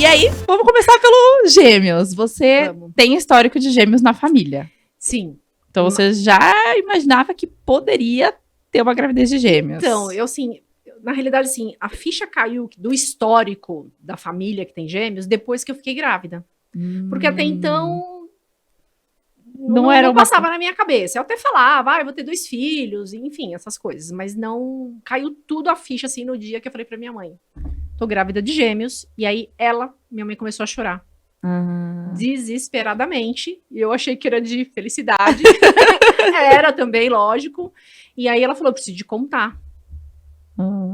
E aí, vamos começar pelo gêmeos. Você tem histórico de gêmeos na família. Sim. Então você já imaginava que poderia ter uma gravidez de gêmeos. Então, eu assim, na realidade, assim, a ficha caiu do histórico da família que tem gêmeos depois que eu fiquei grávida. Porque até então não passava na minha cabeça. Eu até falava, eu vou ter 2 filhos, enfim, essas coisas. Mas não caiu tudo a ficha assim no dia que eu falei pra minha mãe. Tô grávida de gêmeos. E aí minha mãe começou a chorar. Desesperadamente. E eu achei que era de felicidade. Era também, lógico. E aí ela falou, eu preciso de contar.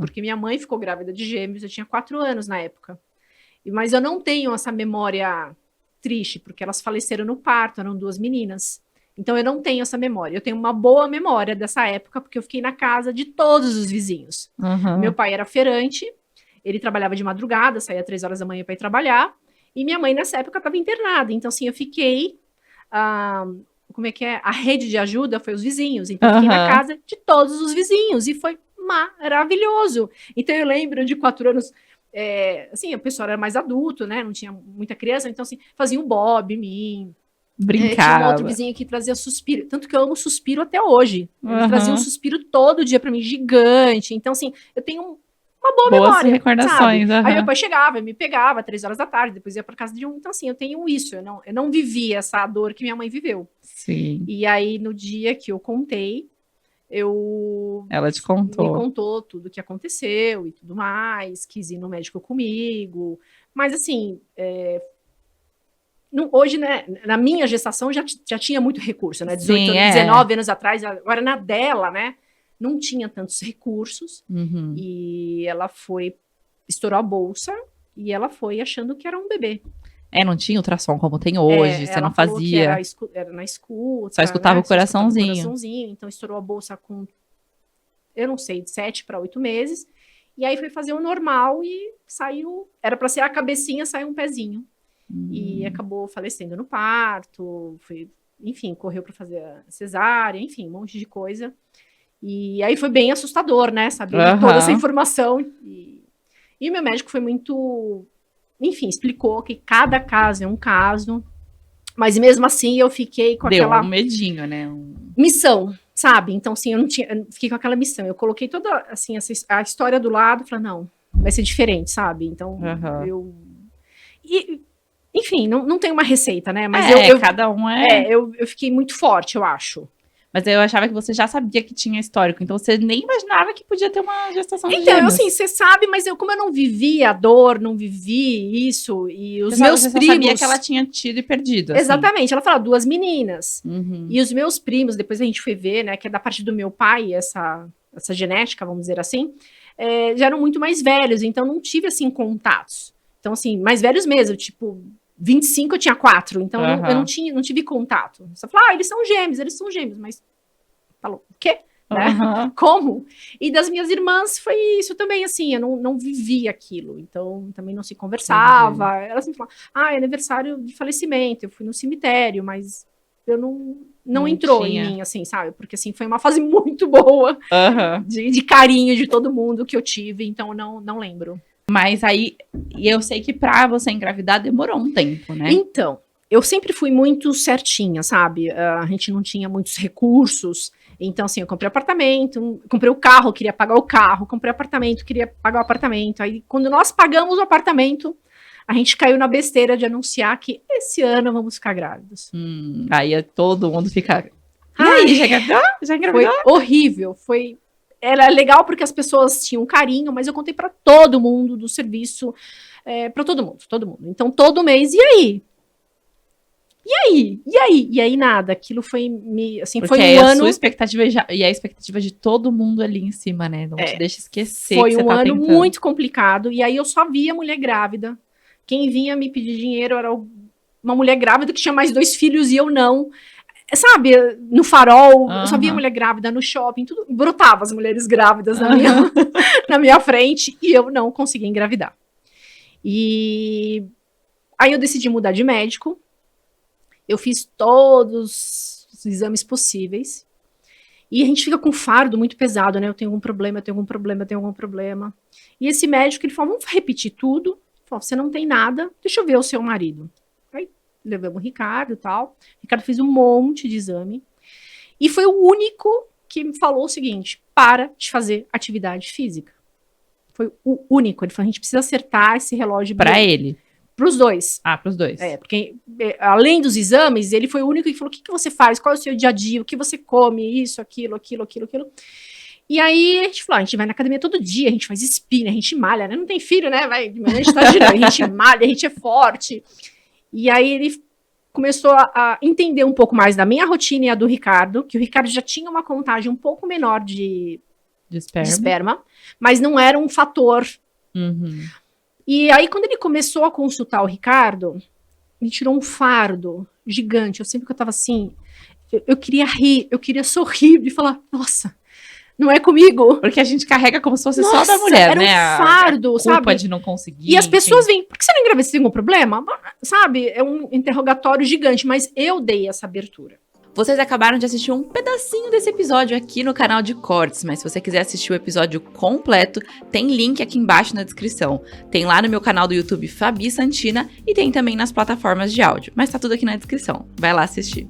Porque minha mãe ficou grávida de gêmeos, eu tinha 4 anos na época. Mas eu não tenho essa memória triste, porque elas faleceram no parto, eram 2 meninas. Então eu não tenho essa memória. Eu tenho uma boa memória dessa época, porque eu fiquei na casa de todos os vizinhos. Meu pai era feirante, ele trabalhava de madrugada, saía 3 horas da manhã para ir trabalhar, e minha mãe nessa época estava internada. Então assim, eu fiquei... como é que é? A rede de ajuda foi os vizinhos. Então eu fiquei na casa de todos os vizinhos, e foi maravilhoso. Então eu lembro de 4 anos... assim, o pessoal era mais adulto, né? Não tinha muita criança, então assim, fazia um bob, mim. Brincava. Tinha um outro vizinho que trazia suspiro, tanto que eu amo suspiro até hoje. Ele trazia um suspiro todo dia pra mim, gigante. Então assim, eu tenho uma boa memória, recordações. Aí meu pai chegava, me pegava 3 horas da tarde, depois ia pra casa de um. Então assim, eu tenho isso, eu não vivi essa dor que minha mãe viveu. Sim. E aí no dia que eu contei, ela te contou. Me contou tudo o que aconteceu e tudo mais, quis ir no médico comigo, mas assim, hoje, né, na minha gestação já tinha muito recurso, né, 18 anos, 19 anos atrás, agora na dela, né, não tinha tantos recursos, e ela estourou a bolsa, e ela foi achando que era um bebê. Não tinha ultrassom como tem hoje, você não fazia. Era na escuta. Só escutava, né? O coraçãozinho. Então estourou a bolsa com, eu não sei, de 7 para 8 meses. E aí foi fazer o normal e saiu, era para ser a cabecinha, saiu um pezinho. E acabou falecendo no parto, enfim, correu para fazer a cesárea, enfim, um monte de coisa. E aí foi bem assustador, né, saber toda essa informação. E o meu médico foi muito... Enfim, explicou que cada caso é um caso, mas mesmo assim eu fiquei com aquela... Deu um medinho, né? Missão, sabe? Então, assim, eu fiquei com aquela missão. Eu coloquei toda, assim, a história do lado e falei, não, vai ser diferente, sabe? Então, enfim, não tem uma receita, né? Mas cada um eu fiquei muito forte, eu acho. Mas eu achava que você já sabia que tinha histórico, então você nem imaginava que podia ter uma gestação de gêmeos. Então, assim, você sabe, mas como eu não vivi a dor, não vivi isso, e os meus primos... Você sabia que ela tinha tido e perdido, assim. Exatamente, ela falou 2 meninas. E os meus primos, depois a gente foi ver, né, que é da parte do meu pai, essa genética, vamos dizer assim, já eram muito mais velhos, então não tive, assim, contatos. Então, assim, mais velhos mesmo, tipo... 25 eu tinha 4, então eu não tive contato. Você fala, eles são gêmeos, mas falou, o quê? Né? Como? E das minhas irmãs foi isso também, assim, eu não vivi aquilo, então também não se conversava. Elas sempre falavam, é aniversário de falecimento, eu fui no cemitério, mas eu não entrou em mim, assim, sabe? Porque, assim, foi uma fase muito boa de carinho de todo mundo que eu tive, então eu não lembro. Mas aí, eu sei que pra você engravidar demorou um tempo, né? Então, eu sempre fui muito certinha, sabe? A gente não tinha muitos recursos. Então, assim, eu comprei apartamento, comprei o carro, queria pagar o carro, comprei apartamento, queria pagar o apartamento. Aí, quando nós pagamos o apartamento, a gente caiu na besteira de anunciar que esse ano vamos ficar grávidos. Aí todo mundo fica... E aí, já engravidou? Foi horrível, Era legal porque as pessoas tinham carinho, mas eu contei pra todo mundo do serviço, pra todo mundo. Então, todo mês, e aí? E aí nada, aquilo foi, assim, porque foi um ano... Sua expectativa e a expectativa de todo mundo ali em cima, né? Não te deixa esquecer. Foi um ano muito complicado, e aí eu só via mulher grávida. Quem vinha me pedir dinheiro era uma mulher grávida que tinha mais 2 filhos e eu não. Sabe, no farol, eu só via mulher grávida no shopping, tudo, brotava as mulheres grávidas na minha frente, e eu não conseguia engravidar. E aí eu decidi mudar de médico, eu fiz todos os exames possíveis, e a gente fica com um fardo muito pesado, né? Eu tenho algum problema. E esse médico, ele falou, vamos repetir tudo, Falou, você não tem nada, deixa eu ver o seu marido. Aí levamos o Ricardo e tal. O Ricardo fez um monte de exame. E foi o único que me falou o seguinte, para de fazer atividade física. Foi o único. Ele falou, a gente precisa acertar esse relógio. Pra ele? Pros dois. Ah, pros dois. Porque além dos exames, ele foi o único que falou, o que você faz? Qual é o seu dia a dia? O que você come? Isso, aquilo. E aí a gente falou, a gente vai na academia todo dia, a gente faz spinning, a gente malha, né? Não tem filho, né? Vai, de manhã a gente tá girando, a gente malha, a gente é forte. E aí ele começou a entender um pouco mais da minha rotina e a do Ricardo, que o Ricardo já tinha uma contagem um pouco menor de esperma, mas não era um fator. Uhum. E aí, quando ele começou a consultar o Ricardo, ele tirou um fardo gigante. Eu sempre que eu tava assim, eu queria rir, eu queria sorrir e falar, nossa, não é comigo. Porque a gente carrega como se fosse só da mulher, era né? Um fardo, a culpa sabe? de não conseguir. E as pessoas vêm, por que você não engravida? Você tem algum problema? Sabe? É um interrogatório gigante, mas eu dei essa abertura. Vocês acabaram de assistir um pedacinho desse episódio aqui no canal de cortes, mas se você quiser assistir o episódio completo, tem link aqui embaixo na descrição. Tem lá no meu canal do YouTube Fabi Santina e tem também nas plataformas de áudio, mas tá tudo aqui na descrição. Vai lá assistir.